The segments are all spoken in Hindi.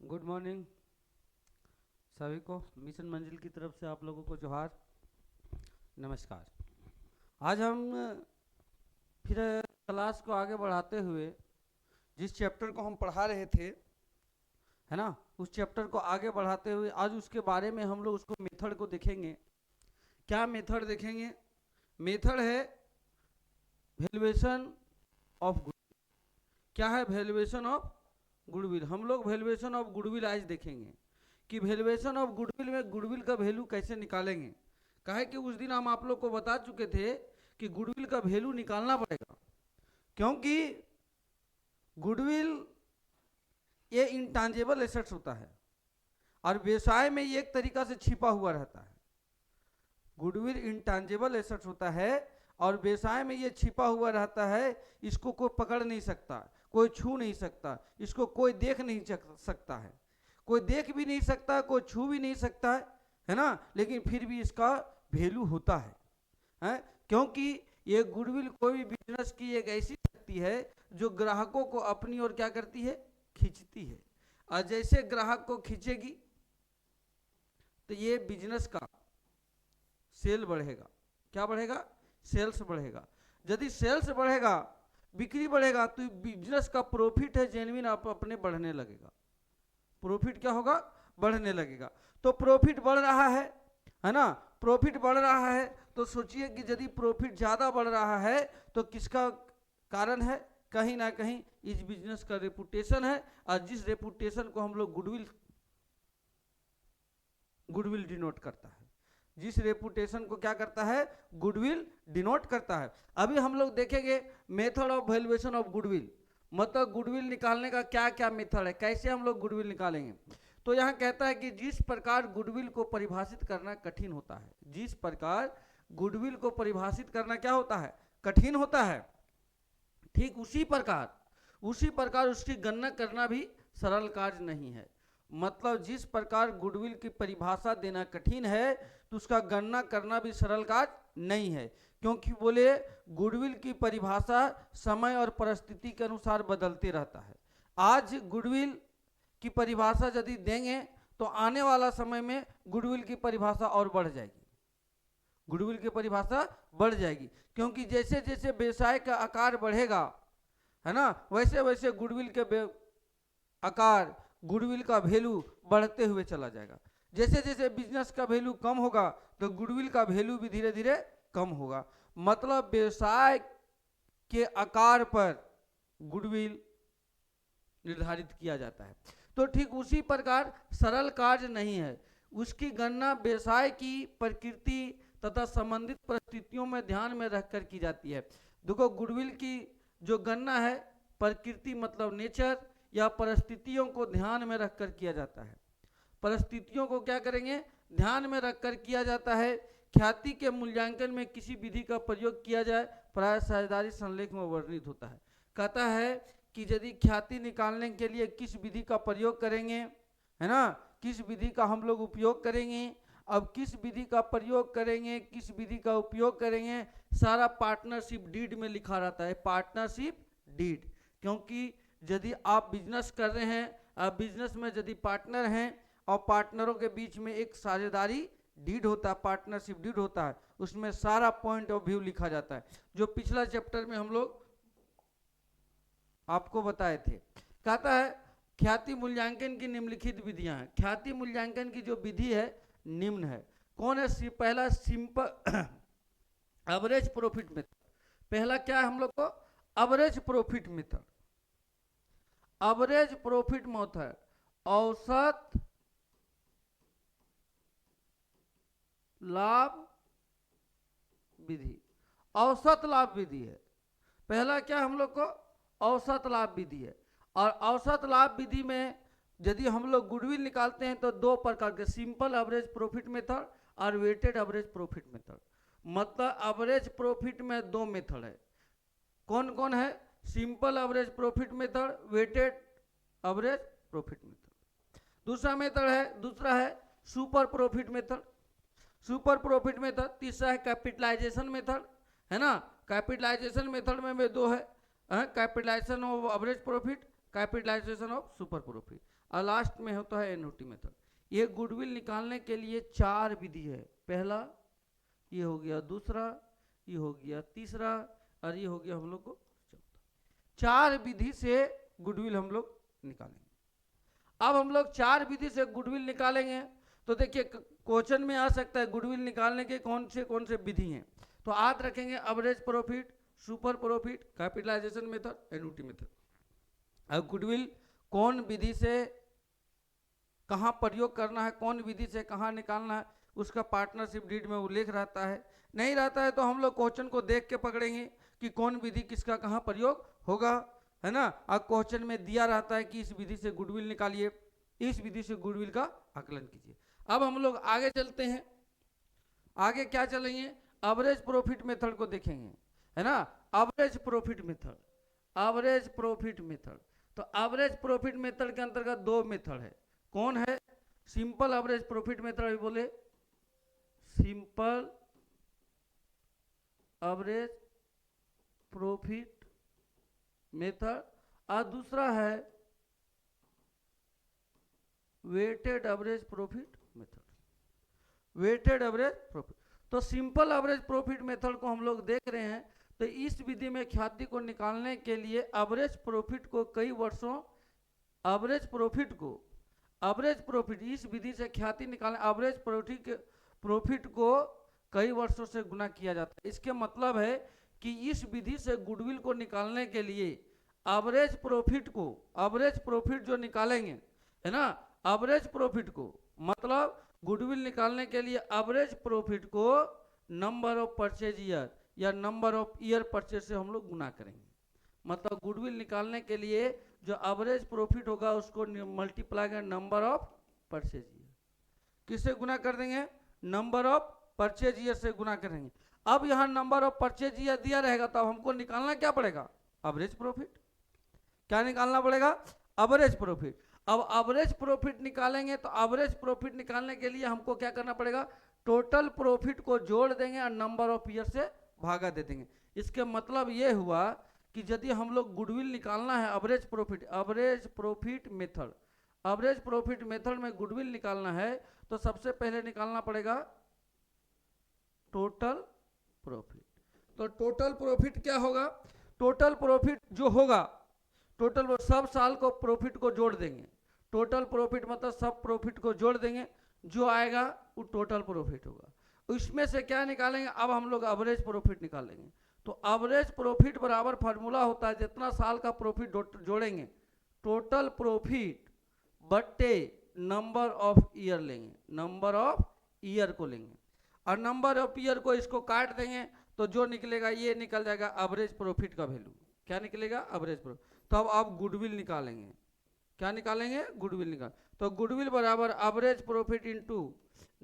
गुड मॉर्निंग सभी को। मिशन मंजिल की तरफ से आप लोगों को जोहार, नमस्कार। आज हम फिर क्लास को आगे बढ़ाते हुए जिस चैप्टर को हम पढ़ा रहे थे, है ना, उस चैप्टर को आगे बढ़ाते हुए आज उसके बारे में हम लोग उसको मेथड को देखेंगे। क्या मेथड देखेंगे? मेथड है वैल्यूएशन ऑफ गुडविल। क्या है वैल्यूएशन ऑफ गुडविल? हम लोग वैल्यूएशन ऑफ गुडविल आज देखेंगे कि वैल्यूएशन ऑफ गुडविल में गुडविल का वैल्यू कैसे निकालेंगे। कहे कि उस दिन हम आप लोग को बता चुके थे कि गुडविल का वैल्यू निकालना पड़ेगा, क्योंकि गुडविल ये इंटांजेबल एसेट्स होता है और व्यवसाय में ये एक तरीका से छिपा हुआ रहता है। गुडविल इंटांजेबल एसेट्स होता है और व्यवसाय में ये छिपा हुआ रहता है। इसको कोई पकड़ नहीं सकता, कोई छू नहीं सकता, इसको कोई देख नहीं सकता है, कोई देख भी नहीं सकता, कोई छू भी नहीं सकता है ना। लेकिन फिर भी इसका वैल्यू होता है, क्योंकि ये गुडविल कोई भी बिजनेस की एक ऐसी शक्ति है जो ग्राहकों को अपनी ओर क्या करती है, खींचती है। और जैसे ग्राहक को खींचेगी तो ये बिजनेस का सेल बढ़ेगा। क्या बढ़ेगा? सेल्स बढ़ेगा। यदि सेल्स बढ़ेगा, बिक्री बढ़ेगा, तो बिजनेस का प्रॉफिट है जेन्युइन आप अपने बढ़ने लगेगा। प्रॉफिट क्या होगा? बढ़ने लगेगा। तो प्रॉफिट बढ़ रहा है ना। प्रॉफिट बढ़ रहा है तो सोचिए कि यदि प्रॉफिट ज्यादा बढ़ रहा है तो किसका कारण है? कहीं ना कहीं इस बिजनेस का रेपुटेशन है। और जिस रेपुटेशन को हम लोग गुडविल डिनोट करता है, जिस रेपुटेशन को क्या करता है? गुडविल डिनोट करता है। अभी हम लोग देखेंगे method of valuation of goodwill, मतलब गुडविल निकालने का क्या क्या मेथड है, कैसे हम लोग गुडविल निकालेंगे। तो यहाँ कहता है कि जिस प्रकार गुडविल को परिभाषित करना कठिन होता है, जिस प्रकार गुडविल को परिभाषित करना क्या होता है? कठिन होता है, ठीक उसी प्रकार उसकी गणना करना भी सरल कार्य नहीं है। मतलब जिस प्रकार गुडविल की परिभाषा देना कठिन है तो उसका गणना करना भी सरल कार्य नहीं है, क्योंकि बोले गुडविल की परिभाषा समय और परिस्थिति के अनुसार बदलते रहता है। आज गुडविल की परिभाषा यदि देंगे तो आने वाला समय में गुडविल की परिभाषा और बढ़ जाएगी, गुडविल की परिभाषा बढ़ जाएगी, क्योंकि जैसे जैसे व्यवसाय का आकार बढ़ेगा, है ना, वैसे वैसे गुडविल के आकार, गुडविल का वैल्यू बढ़ते हुए चला जाएगा। जैसे जैसे बिजनेस का वैल्यू कम होगा तो गुडविल का वैल्यू भी धीरे धीरे कम होगा। मतलब व्यवसाय के आकार पर गुडविल निर्धारित किया जाता है। तो ठीक उसी प्रकार सरल कार्य नहीं है, उसकी गणना व्यवसाय की प्रकृति तथा संबंधित परिस्थितियों में ध्यान में रखकर की जाती है। देखो गुडविल की जो गणना है प्रकृति मतलब नेचर या परिस्थितियों को ध्यान में रखकर किया जाता है। परिस्थितियों को क्या करेंगे? ध्यान में रखकर किया जाता है। ख्याति के मूल्यांकन में किसी विधि का प्रयोग किया जाए प्राय साझेदारी संलेख में वर्णित होता है। कहता है कि यदि ख्याति निकालने के लिए किस विधि का प्रयोग करेंगे, है ना, किस विधि का हम लोग उपयोग करेंगे। अब किस विधि का प्रयोग करेंगे, किस विधि का उपयोग करेंगे, सारा पार्टनरशिप डीड में लिखा रहता है, पार्टनरशिप डीड। क्योंकि यदि आप बिजनेस कर रहे हैं, आप बिजनेस में यदि पार्टनर हैं और पार्टनरों के बीच में एक साझेदारी डीड होता है, पार्टनरशिप डीड होता है, उसमें सारा पॉइंट ऑफ व्यू लिखा जाता है, जो पिछला चैप्टर में हम लोग आपको बताए थे। कहता है ख्याति मूल्यांकन की निम्नलिखित विधियां हैं। ख्याति मूल्यांकन की जो विधि है निम्न है। कौन है? पहला सिंपल एवरेज प्रॉफिट मेथड। पहला क्या है हम लोग को? Average profit method. Average profit method औसत लाभ विधि, औसत लाभ विधि है। पहला क्या हम लोग को? औसत लाभ विधि है। और औसत लाभ विधि में यदि हम लोग गुडविल निकालते हैं तो दो प्रकार के, सिंपल एवरेज प्रॉफिट मेथड और वेटेड एवरेज प्रॉफिट मेथड। मतलब एवरेज प्रॉफिट में दो मेथड है। कौन कौन है? Simple average profit method, weighted average profit method. दूसरा है super profit method, super profit method. तीसरा है कैपिटलाइजेशन मेथड, है ना। कैपिटलाइजेशन मेथड में दो है, capitalization of average profit, capitalization of super profit, और लास्ट में होता है एनओटी मेथड। ये गुडविल निकालने के लिए 4 विधि है। पहला ये हो गया, दूसरा ये हो गया, तीसरा, और ये हो गया हम लोग को चौथा। 4 विधि से गुडविल हम लोग निकालेंगे। अब हम लोग 4 विधि से गुडविल निकालेंगे तो देखिए क्वेश्चन में आ सकता है गुडविल निकालने के कौन से विधि हैं। तो याद रखेंगे average profit, super profit, capitalization method, annuity method. अब गुडविल कौन विधि से कहाँ प्रयोग करना है, कौन विधि से कहाँ निकालना है, उसका पार्टनरशिप डीड में उल्लेख रहता है। नहीं रहता है तो हम लोग क्वेश्चन को देख के पकड़ेंगे कि कौन विधि किसका कहाँ प्रयोग होगा, है ना। अब क्वेश्चन में दिया रहता है कि इस विधि से गुडविल निकालिए, इस विधि से गुडविल का आकलन कीजिए। अब हम लोग आगे चलते हैं। आगे क्या चलेंगे, एवरेज प्रॉफिट मेथड को देखेंगे, है ना। Average profit method, average profit method. तो एवरेज प्रॉफिट मेथड के अंतर्गत 2 मेथड है। कौन है, सिंपल एवरेज प्रॉफिट मेथड भी बोले, सिंपल एवरेज प्रॉफिट मेथड, और दूसरा है weighted average profit method, weighted average profit. तो सिंपल एवरेज प्रॉफिट मेथड को हम लोग देख रहे हैं। तो इस विधि में ख्याति को निकालने के लिए एवरेज प्रॉफिट को कई वर्षों, एवरेज प्रॉफिट इस विधि से ख्याति निकालने, एवरेज प्रॉफिट को कई वर्षों से गुना किया जाता है। इसके मतलब है कि इस विधि से गुडविल को निकालने के लिए एवरेज प्रॉफिट जो निकालेंगे, है ना, एवरेज प्रॉफिट को, मतलब गुडविल निकालने के लिए एवरेज प्रॉफिट को नंबर ऑफ परचेज ईयर या नंबर ऑफ ईयर परचेज से हम लोग गुना करेंगे। मतलब गुडविल निकालने के लिए जो एवरेज प्रॉफिट होगा उसको मल्टीप्लाई कर नंबर ऑफ परचेज ईयर, किससे गुना कर देंगे, नंबर ऑफ परचेज ईयर से गुना करेंगे। अब यहाँ नंबर ऑफ परचेज ईयर दिया रहेगा तो हमको निकालना क्या पड़ेगा, एवरेज प्रॉफिट। क्या निकालना पड़ेगा, एवरेज प्रॉफिट। अब एवरेज प्रॉफिट निकालेंगे तो एवरेज प्रॉफिट निकालने के लिए हमको क्या करना पड़ेगा, टोटल प्रॉफिट को जोड़ देंगे और नंबर ऑफ ईयर से भागा दे देंगे। इसके मतलब ये हुआ कि यदि हम लोग गुडविल निकालना है, एवरेज प्रॉफिट मेथड में गुडविल निकालना है तो सबसे पहले निकालना पड़ेगा टोटल प्रॉफिट। तो टोटल प्रॉफिट क्या होगा, टोटल प्रॉफिट जो होगा, टोटल सब साल को प्रॉफिट को जोड़ देंगे। टोटल प्रॉफिट मतलब सब प्रॉफिट को जोड़ देंगे, जो आएगा वो टोटल प्रॉफिट होगा। उसमें से क्या निकालेंगे, अब हम लोग एवरेज प्रॉफिट निकालेंगे। तो एवरेज प्रॉफिट बराबर फार्मूला होता है जितना साल का प्रॉफिट जोड़ेंगे, टोटल प्रॉफिट बट्टे नंबर ऑफ ईयर लेंगे, नंबर ऑफ ईयर को लेंगे, और नंबर ऑफ ईयर को इसको काट देंगे तो जो निकलेगा ये निकल जाएगा एवरेज प्रॉफिट का वैल्यू। क्या निकलेगा, एवरेज प्रॉफिट। तो अब आप गुडविल निकालेंगे, क्या निकालेंगे, गुडविल निकाल। तो गुडविल बराबर average profit into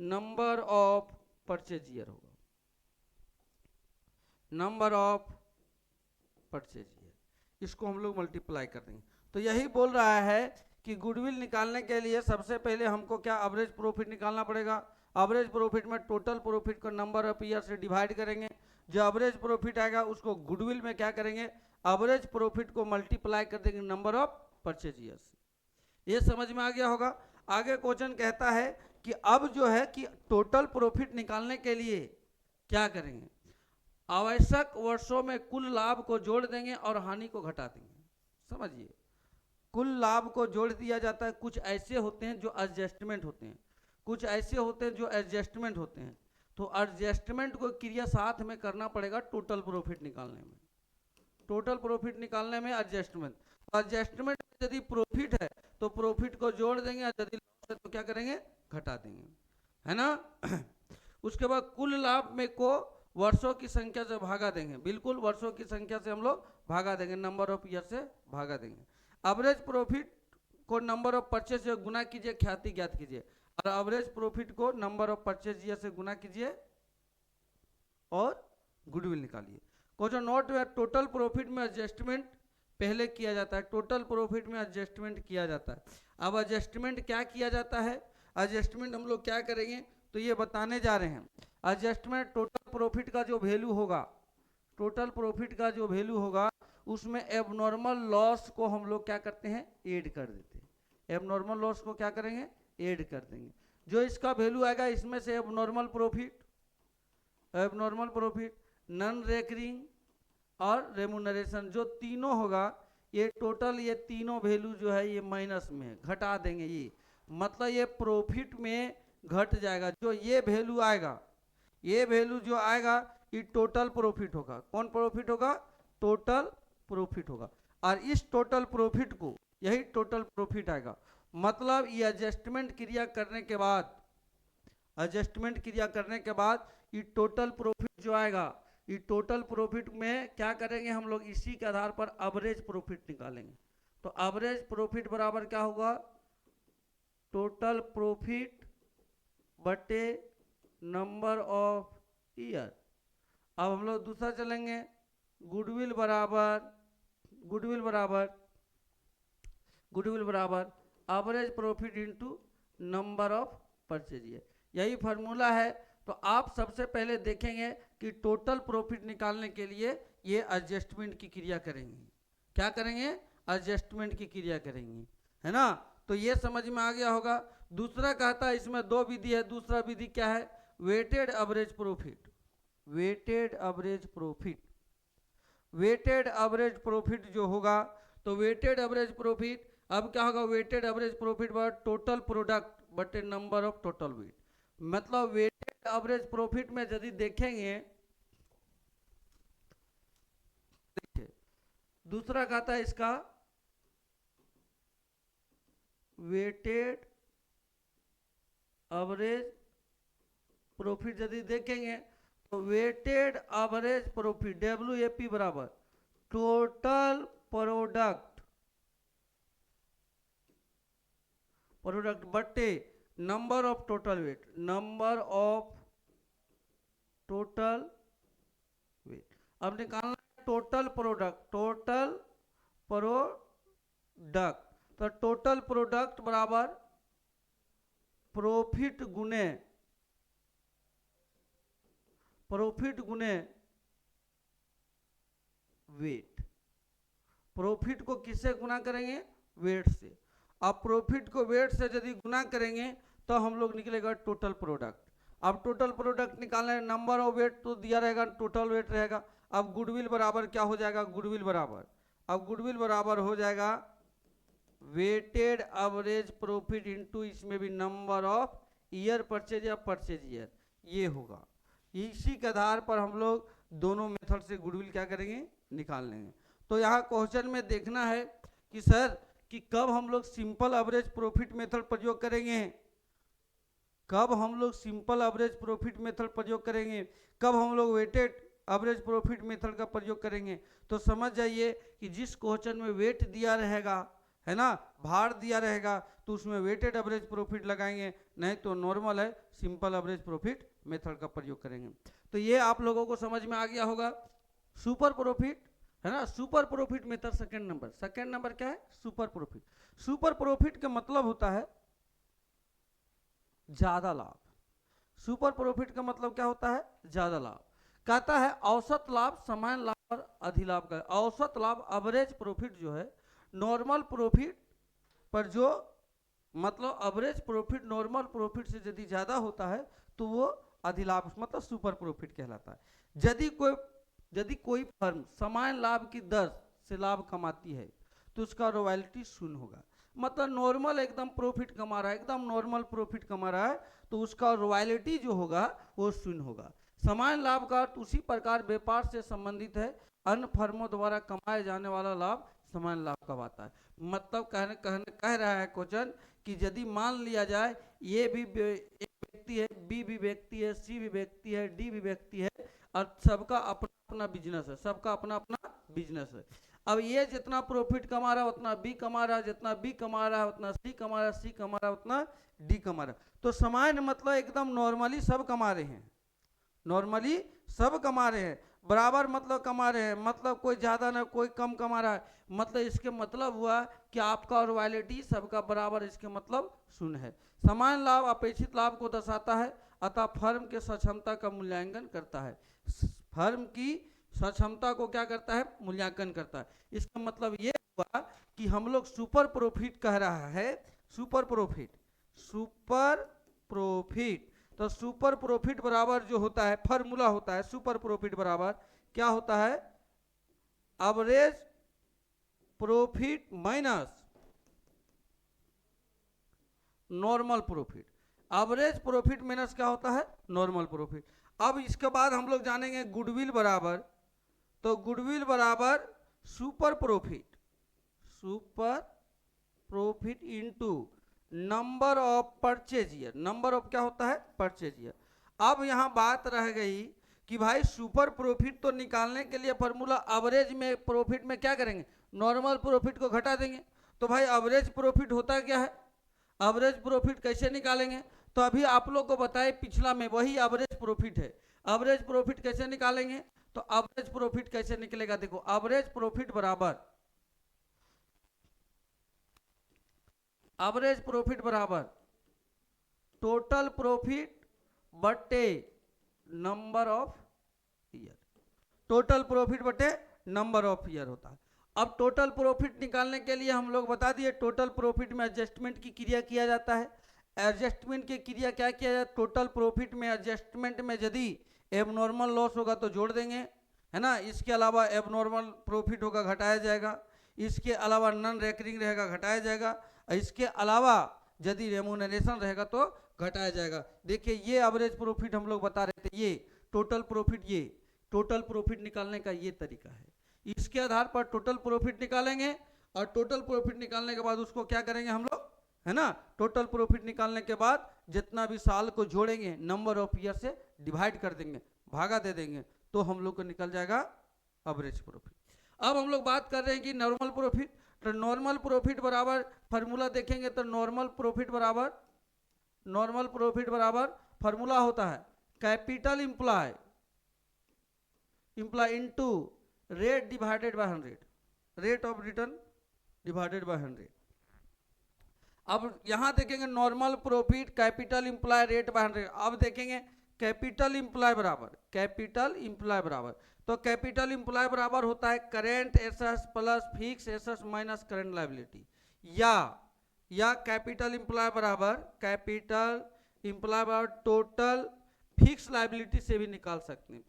number of purchase year होगा, नंबर ऑफ परचेज ईयर, इसको हम लोग मल्टीप्लाई कर देंगे। तो यही बोल रहा है कि गुडविल निकालने के लिए सबसे पहले हमको क्या एवरेज प्रॉफिट निकालना पड़ेगा। एवरेज प्रॉफिट में टोटल प्रॉफिट को नंबर ऑफ ईयर से डिवाइड करेंगे, जो एवरेज प्रॉफिट आएगा उसको गुडविल में क्या करेंगे, एवरेज प्रॉफिट को मल्टीप्लाई कर देंगे नंबर ऑफ परचेज ईयर से। ये समझ में आ गया होगा। आगे क्वेश्चन कहता है कि अब जो है कि टोटल प्रॉफिट निकालने के लिए क्या करेंगे, आवश्यक वर्षों में कुल लाभ को जोड़ देंगे और हानि को घटा देंगे। समझिए, कुल लाभ को जोड़ दिया जाता है। कुछ ऐसे होते हैं जो एडजस्टमेंट होते हैं, कुछ ऐसे होते हैं जो एडजस्टमेंट होते हैं। तो एडजस्टमेंट को क्रिया साथ में करना पड़ेगा टोटल प्रॉफिट निकालने में। टोटल प्रॉफिट निकालने में एडजस्टमेंट, एडजस्टमेंट यदि प्रॉफिट है तो प्रॉफिट को जोड़ देंगे, और यदि लॉस है तो क्या करेंगे, घटा देंगे, है ना। उसके बाद कुल लाभ में को वर्षों की संख्या से भागा देंगे, बिल्कुल वर्षों की संख्या से हम लोग भागा देंगे, नंबर ऑफ ईयर से भागा देंगे। एवरेज प्रॉफिट को नंबर ऑफ परचेज से गुना कीजिए, ख्याति ज्ञात कीजिए, और एवरेज प्रॉफिट को नंबर ऑफ परचेज ईयर से गुना कीजिए और गुडविल निकालिए। क्वेश्चन नोट में टोटल प्रॉफिट में एडजस्टमेंट पहले किया जाता है, टोटल प्रॉफिट में एडजस्टमेंट किया जाता है। अब एडजस्टमेंट क्या किया जाता है, एडजस्टमेंट हम लोग क्या करेंगे तो ये बताने जा रहे हैं। एडजस्टमेंट टोटल प्रॉफिट का जो वैल्यू होगा, टोटल प्रॉफिट का जो वैल्यू होगा उसमें एबनॉर्मल लॉस को हम लोग क्या करते हैं, ऐड कर देते हैं। एबनॉर्मल लॉस को क्या करेंगे, ऐड कर देंगे। जो इसका वैल्यू आएगा इसमें से abnormal profit, abnormal profit, non recurring और रेमुनरेशन, जो तीनों होगा ये टोटल, ये तीनों वैल्यू जो है ये माइनस में है, घटा देंगे। ये मतलब ये प्रॉफिट में घट जाएगा। जो ये वैल्यू आएगा, ये वैल्यू जो आएगा ये टोटल प्रॉफिट होगा। कौन प्रॉफिट होगा, टोटल प्रॉफिट होगा। और इस टोटल प्रॉफिट को, यही टोटल प्रॉफिट आएगा। मतलब ये एडजस्टमेंट क्रिया करने के बाद, एडजस्टमेंट क्रिया करने के बाद ये टोटल प्रॉफिट जो आएगा, ये टोटल प्रॉफिट में क्या करेंगे हम लोग, इसी के आधार पर एवरेज प्रॉफिट निकालेंगे। तो एवरेज प्रॉफिट बराबर क्या होगा, टोटल प्रॉफिट बटे नंबर ऑफ ईयर। अब हम लोग दूसरा चलेंगे, गुडविल बराबर, गुडविल बराबर, गुडविल बराबर average profit into number of purchase year. यही फार्मूला है। तो आप सबसे पहले देखेंगे कि टोटल प्रॉफिट निकालने के लिए ये एडजस्टमेंट की क्रिया करेंगे। क्या करेंगे, एडजस्टमेंट की क्रिया करेंगे, है ना। तो ये समझ में आ गया होगा। दूसरा कहता है इसमें दो विधि है। दूसरा विधि क्या है, weighted average profit, weighted average profit. Weighted average profit जो होगा, तो वेटेड एवरेज प्रॉफिट अब क्या होगा, weighted average profit but total product बटे नंबर ऑफ टोटल वेट। मतलब वेटेड एवरेज प्रॉफिट में यदि देखेंगे, देखिए दूसरा कहता है इसका वेटेड एवरेज प्रॉफिट यदि देखेंगे तो वेटेड एवरेज प्रॉफिट WAP बराबर टोटल प्रोडक्ट, प्रोडक्ट बटे number of total wait, number of total wait. अब निकालना है टोटल प्रोडक्ट, टोटल प्रोडक्ट। तो टोटल प्रोडक्ट बराबर प्रॉफिट गुने, प्रॉफिट गुने वेट। प्रॉफिट को किससे गुना करेंगे, वेट से। अब प्रॉफिट को वेट से यदि गुना करेंगे तो हम लोग निकलेगा टोटल प्रोडक्ट। अब टोटल प्रोडक्ट निकालना है, नंबर ऑफ वेट तो दिया रहेगा, टोटल वेट रहेगा। अब गुडविल बराबर क्या हो जाएगा, गुडविल बराबर, अब गुडविल बराबर हो जाएगा वेटेड एवरेज प्रॉफिट इनटू, इसमें भी नंबर ऑफ ईयर परचेज या परचेज ईयर, ये होगा। इसी के आधार पर हम लोग दोनों मेथड से गुडविल क्या करेंगे, निकाल लेंगे। तो यहाँ क्वेश्चन में देखना है कि सर कि कब हम लोग सिंपल एवरेज प्रॉफिट मेथड प्रयोग करेंगे, कब हम लोग सिंपल एवरेज प्रॉफिट मेथड प्रयोग करेंगे, कब हम लोग वेटेड एवरेज प्रॉफिट मेथड का प्रयोग करेंगे। तो समझ जाइए कि जिस क्वेश्चन में वेट दिया रहेगा, है ना, भार दिया रहेगा, तो उसमें वेटेड एवरेज प्रॉफिट लगाएंगे, नहीं तो नॉर्मल है सिंपल एवरेज प्रॉफिट मेथड का प्रयोग करेंगे। तो ये आप लोगों को समझ में आ गया होगा। सुपर प्रॉफिट, है ना, super profit method second number, second number क्या है, सुपर प्रॉफिट। सुपर प्रॉफिट का मतलब होता है ज्यादा लाभ। सुपर प्रॉफिट का मतलब क्या होता है, ज्यादा लाभ। कहता है औसत लाभ समान लाभ और अधिलाभ का, औसत लाभ एवरेज प्रॉफिट जो है नॉर्मल प्रॉफिट पर जो, मतलब एवरेज प्रॉफिट नॉर्मल प्रॉफिट से यदि ज्यादा होता है तो वो अधिलाभ मतलब सुपर प्रॉफिट कहलाता है। यदि कोई फर्म समान लाभ की दर से लाभ कमाती है तो उसका रॉयल्टी शून्य होगा। मतलब नॉर्मल एकदम प्रॉफिट कमा रहा है, एकदम नॉर्मल प्रॉफिट कमा रहा है, तो उसका रॉयल्टी जो होगा वो शून्य होगा। समान लाभ का अर्थ उसी प्रकार व्यापार से संबंधित है, अन्य फर्मों द्वारा कमाए जाने वाला लाभ समान लाभ का आता है। मतलब कह रहा है क्वेश्चन कि यदि मान लिया जाए ये भी एक व्यक्ति है, बी भी व्यक्ति है, सी भी व्यक्ति है, डी भी व्यक्ति है, और सबका अपना अपना बिजनेस है, सबका अपना अपना बिजनेस है। अब ये जितना प्रॉफिट कमा रहा है उतना बी कमा रहा है, जितना बी कमा रहा है उतना सी कमा रहा है, सी कमा रहा है उतना डी कमा रहा है। तो समान मतलब एकदम नॉर्मली सब कमा रहे हैं, नॉर्मली सब कमा रहे हैं, बराबर मतलब कमा रहे हैं, मतलब कोई ज्यादा ना कोई कम कमा रहा है। मतलब इसके मतलब हुआ कि आपका रॉयल्टी सबका बराबर, इसके मतलब शून्य है। समान लाभ अपेक्षित लाभ को दर्शाता है, अतः फर्म के सक्षमता का मूल्यांकन करता है। फर्म की सक्षमता को क्या करता है, मूल्यांकन करता है। इसका मतलब ये हुआ कि हम लोग सुपर प्रॉफिट कह रहा है, सुपर प्रॉफिट, सुपर प्रॉफिट। तो सुपर प्रॉफिट बराबर जो होता है, फॉर्मूला होता है सुपर प्रॉफिट बराबर क्या होता है, average profit minus normal profit. Average profit minus क्या होता है, नॉर्मल प्रॉफिट। अब इसके बाद हम लोग जानेंगे गुडविल बराबर, तो गुडविल बराबर super profit, super profit into number of purchase year. Number of क्या होता है, परचेज ईयर। अब यहां बात रह गई कि भाई सुपर प्रॉफिट तो निकालने के लिए फॉर्मूला एवरेज में प्रॉफिट में क्या करेंगे, नॉर्मल प्रॉफिट को घटा देंगे। तो भाई एवरेज प्रॉफिट होता क्या है, एवरेज प्रॉफिट कैसे निकालेंगे, तो अभी आप लोग को बताए पिछला में वही एवरेज प्रॉफिट है। एवरेज प्रॉफिट कैसे निकालेंगे, तो एवरेज प्रॉफिट कैसे निकलेगा, देखो एवरेज प्रॉफिट बराबर, एवरेज प्रॉफिट बराबर टोटल प्रॉफिट बटे number of year, total profit बटे नंबर ऑफ ईयर होता है। अब टोटल प्रॉफिट निकालने के लिए हम लोग बता दिए टोटल प्रॉफिट में एडजस्टमेंट की क्रिया किया जाता है। एडजस्टमेंट की क्रिया क्या किया जाए, टोटल प्रॉफिट में एडजस्टमेंट में यदि एबनॉर्मल लॉस होगा तो जोड़ देंगे, है ना। इसके अलावा एबनॉर्मल प्रॉफिट होगा घटाया जाएगा, इसके अलावा नॉन रेकरिंग रहेगा घटाया जाएगा, इसके अलावा यदि रेमुनरेशन रहेगा तो घटाया जाएगा। देखिए ये एवरेज प्रॉफिट हम लोग बता रहे थे, ये टोटल प्रॉफिट, ये टोटल प्रॉफिट निकालने का ये तरीका है। इसके आधार पर टोटल प्रॉफिट निकालेंगे और टोटल प्रॉफिट निकालने के बाद उसको क्या करेंगे हम लोग, है ना, टोटल प्रॉफिट निकालने के बाद जितना भी साल को जोड़ेंगे नंबर ऑफ ईयर से डिवाइड कर देंगे, भागा दे देंगे, तो हम लोग को निकल जाएगा एवरेज प्रॉफिट। अब हम लोग बात कर रहे हैं कि नॉर्मल प्रॉफिट, तो नॉर्मल प्रॉफिट बराबर फॉर्मूला देखेंगे तो नॉर्मल प्रॉफिट बराबर, नॉर्मल प्रॉफिट बराबर फॉर्मूला होता है capital employ, employ into rate divided by 100, rate of return divided by 100। अब यहां देखेंगे normal profit capital employ rate by 100। अब देखेंगे कैपिटल इंप्लॉय बराबर, कैपिटल इंप्लॉय बराबर, तो कैपिटल इंप्लॉय बराबर होता है current assets plus fix assets minus current liability, या कैपिटल इंप्लॉय बराबर, कैपिटल इंप्लॉय बराबर टोटल फिक्स लायबिलिटी से भी निकाल सकते हैं,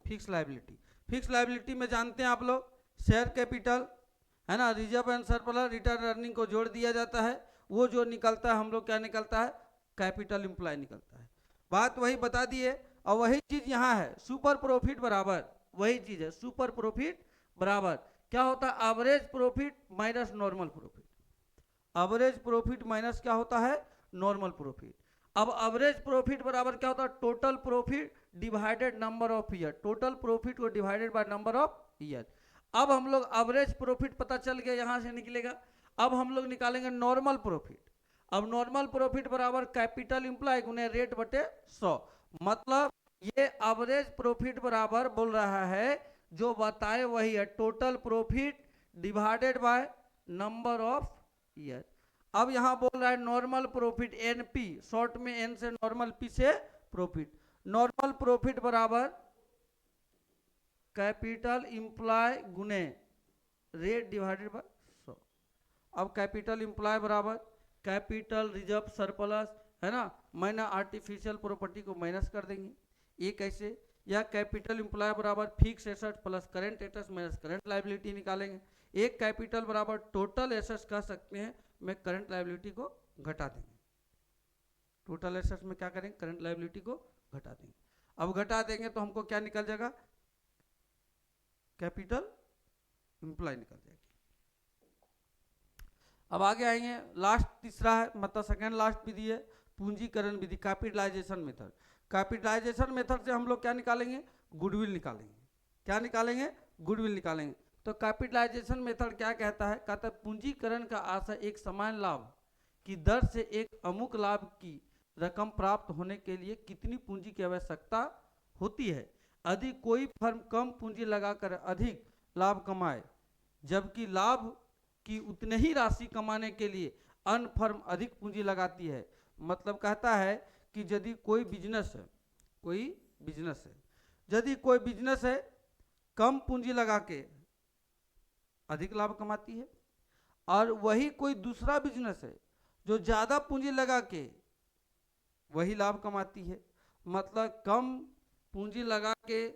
फिक्स लायबिलिटी। फिक्स लायबिलिटी में जानते हैं आप लोग शेयर कैपिटल, है ना, reserve and surplus return earning को जोड़ दिया जाता है, वो जो निकलता है हम लोग क्या निकलता है, कैपिटल इंप्लॉय निकलता है। बात वही बता दिए। और वही चीज यहाँ है सुपर प्रॉफिट बराबर, वही चीज है सुपर प्रॉफिट बराबर क्या होता है, average profit minus normal profit, average profit minus क्या होता है, नॉर्मल प्रॉफिट। अब एवरेज प्रॉफिट बराबर क्या होता है, total profit divided number of year, total profit को divided by number of year. अब हम लोग एवरेज प्रॉफिट पता चल गया, यहां से निकलेगा। अब हम लोग निकालेंगे नॉर्मल प्रॉफिट। अब नॉर्मल प्रॉफिट बराबर कैपिटल इंप्लॉय गुने रेट बटे 100, मतलब ये एवरेज प्रॉफिट बराबर बोल रहा है जो बताए वही है, total profit divided by number of year. अब यहां बोल रहा है नॉर्मल प्रॉफिट एनपी, शॉर्ट में एन से नॉर्मल, पी से प्रॉफिट। नॉर्मल प्रॉफिट बराबर कैपिटल इंप्लॉय गुने रेट डिवाइडेड बाय 100। अब कैपिटल इंप्लॉय बराबर कैपिटल रिजर्व सरप्लस, है ना, माइनस आर्टिफिशियल प्रॉपर्टी को माइनस कर देंगे, ये कैसे, या कैपिटल इंप्लॉय बराबर fix asset plus current assets minus current liability निकालेंगे। एक कैपिटल बराबर टोटल एसेट्स कह सकते हैं, में करंट लायबिलिटी को घटा देंगे, टोटल एसेट्स में क्या करेंगे, करंट लायबिलिटी को घटा देंगे। अब घटा देंगे तो हमको क्या निकल जाएगा, कैपिटल इंप्लॉय निकल जाएगी। अब आगे आएंगे, लास्ट तीसरा है, मतलब सेकेंड लास्ट विधि है पूंजीकरण विधि, कैपिटलाइजेशन मेथड। कैपिटलाइजेशन मेथड से हम लोग क्या निकालेंगे, गुडविल निकालेंगे। क्या निकालेंगे, गुडविल निकालेंगे। तो कैपिटलाइजेशन मेथड क्या कहता है, कहता है पूंजीकरण का आशय एक समान लाभ की दर से एक अमुक लाभ की रकम प्राप्त होने के लिए कितनी पूंजी की आवश्यकता होती है। यदि कोई फर्म कम पूंजी लगाकर अधिक लाभ कमाए, जबकि लाभ की उतने ही राशि कमाने के लिए अन्य फर्म अधिक पूंजी लगाती है। मतलब कहता है कि यदि कोई बिजनेस है, कोई बिजनेस है यदि कोई बिजनेस है कम पूंजी लगा के अधिक लाभ कमाती है, और वही कोई दूसरा बिजनेस है जो ज्यादा पूंजी लगा के वही लाभ कमाती है, मतलब कम पूंजी लगा के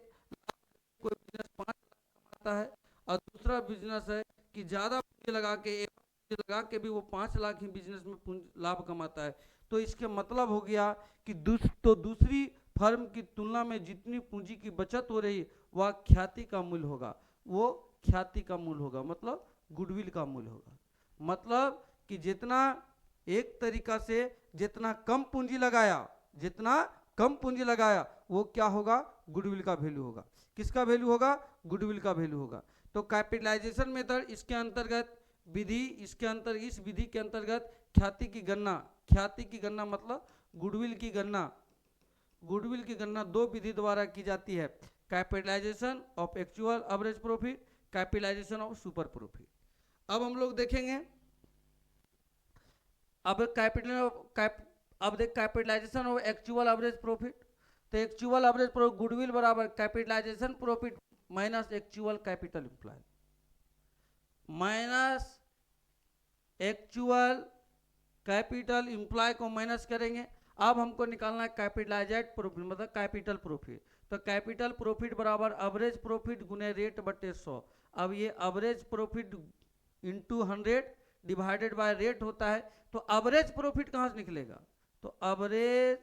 कोई बिजनेस 5 लाख कमाता है और दूसरा बिजनेस है कि ज्यादा पूंजी लगा के भी वो 5 लाख ही बिजनेस में लाभ कमाता है। तो इसके मतलब हो गया कि दूसरी फर्म की तुलना में जितनी पूंजी की बचत हो रही वह ख्याति का मूल्य होगा, वो ख्याति का मूल्य होगा, मतलब गुडविल का मूल्य होगा। मतलब कि जितना एक तरीका से जितना कम पूंजी लगाया वो क्या होगा, गुडविल का वैल्यू होगा। किसका वैल्यू होगा, गुडविल का वैल्यू होगा। तो कैपिटलाइजेशन मेथड इसके अंतर्गत विधि, इस विधि के अंतर्गत ख्याति की गणना मतलब गुडविल की गणना 2 विधि द्वारा की जाती है, capitalization of actual average profit, capitalization of super profit. अब हम लोग देखेंगे capitalization of actual average profit. तो एक्चुअल एवरेज प्रॉफिट गुडविल बराबर capitalization profit minus actual capital employ, minus actual capital employ को माइनस करेंगे। अब हमको निकालना है कैपिटलाइज्ड प्रॉफिट मतलब कैपिटल प्रॉफिट। तो कैपिटल प्रॉफिट बराबर एवरेज प्रॉफिट गुने रेट बटे 100। अब ये average profit into 100 divided by rate होता है। तो एवरेज प्रॉफिट कहाँ से निकलेगा, तो एवरेज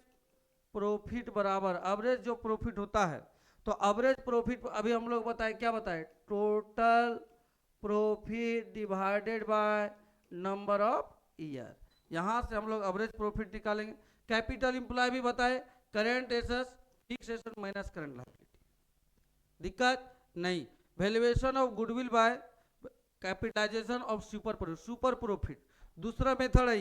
प्रॉफिट बराबर एवरेज जो प्रॉफिट होता है, तो एवरेज प्रॉफिट अभी हम लोग क्या बताए, total profit divided by number of year. यहां से हम लोग एवरेज प्रॉफिट निकालेंगे। कैपिटल एम्प्लॉय भी बताए, current assets fixed assets minus current liability, दिक्कत नहीं। Valuation of goodwill by capitalization of super profit दूसरा मेथड है।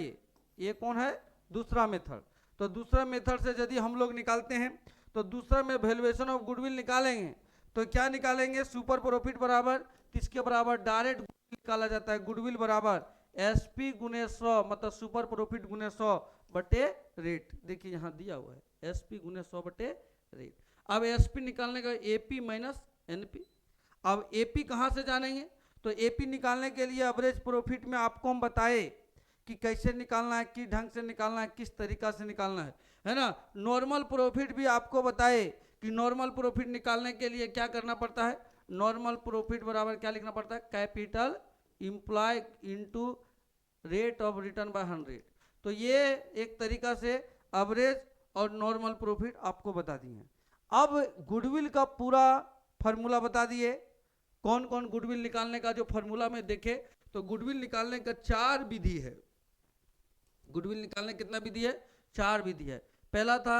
ये कौन है, दूसरा मेथड। तो दूसरा मेथड से यदि हम लोग निकालते हैं तो दूसरा में वैल्यूएशन ऑफ गुडविल निकालेंगे तो क्या निकालेंगे, सुपर प्रॉफिट बराबर किसके बराबर, डायरेक्ट निकाला जाता है, गुडविल बराबर एसपी गुने 100 मतलब सुपर प्रॉफिट गुने 100 बटे रेट। देखिए यहाँ दिया हुआ है एसपी गुने 100 बटे रेट। अब एसपी निकालने का एपी माइनस एनपी। अब एपी कहाँ से जानेंगे, तो एपी निकालने के लिए एवरेज प्रॉफिट में आपको हम बताए कि कैसे निकालना है, किस ढंग से निकालना है, किस तरीका से निकालना है ना। नॉर्मल प्रॉफिट भी आपको बताए कि नॉर्मल प्रॉफिट निकालने के लिए क्या करना पड़ता है, नॉर्मल प्रॉफिट बराबर क्या लिखना पड़ता है, capital employ into rate of return by 100। तो ये एक तरीका से एवरेज और नॉर्मल प्रॉफिट आपको बता दिए हैं। अब गुडविल का पूरा फार्मूला बता दिए, कौन कौन गुडविल निकालने का जो फार्मूला में देखे तो गुडविल निकालने का 4 विधि है। गुडविल निकालने कितना विधि है, 4 विधि है। पहला था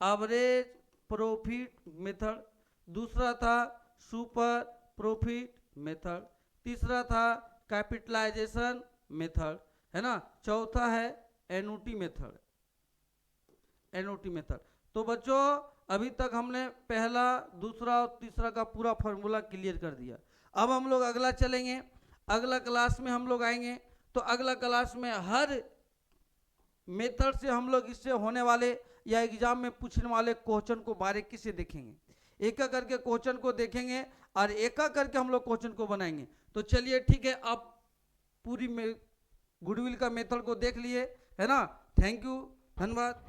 एवरेज प्रॉफिट मेथड, दूसरा था सुपर प्रॉफिट मेथड, तीसरा था कैपिटलाइजेशन मेथड, है ना, चौथा है एनओटी मेथड। तो बच्चों अभी तक हमने पहला, दूसरा और तीसरा का पूरा फार्मूला क्लियर कर दिया। अब हम लोग अगला चलेंगे, अगला क्लास में हम लोग आएंगे तो अगला क्लास में हर मेथड से हम लोग इससे होने वाले या एग्जाम में पूछने वाले क्वेश्चन को बारीकी से देखेंगे, एक एक करके क्वेश्चन को देखेंगे और एक एक करके हम लोग क्वेश्चन को बनाएंगे। तो चलिए ठीक है, आप पूरी गुडविल का मेथड को देख लिए है ना। थैंक यू, धन्यवाद।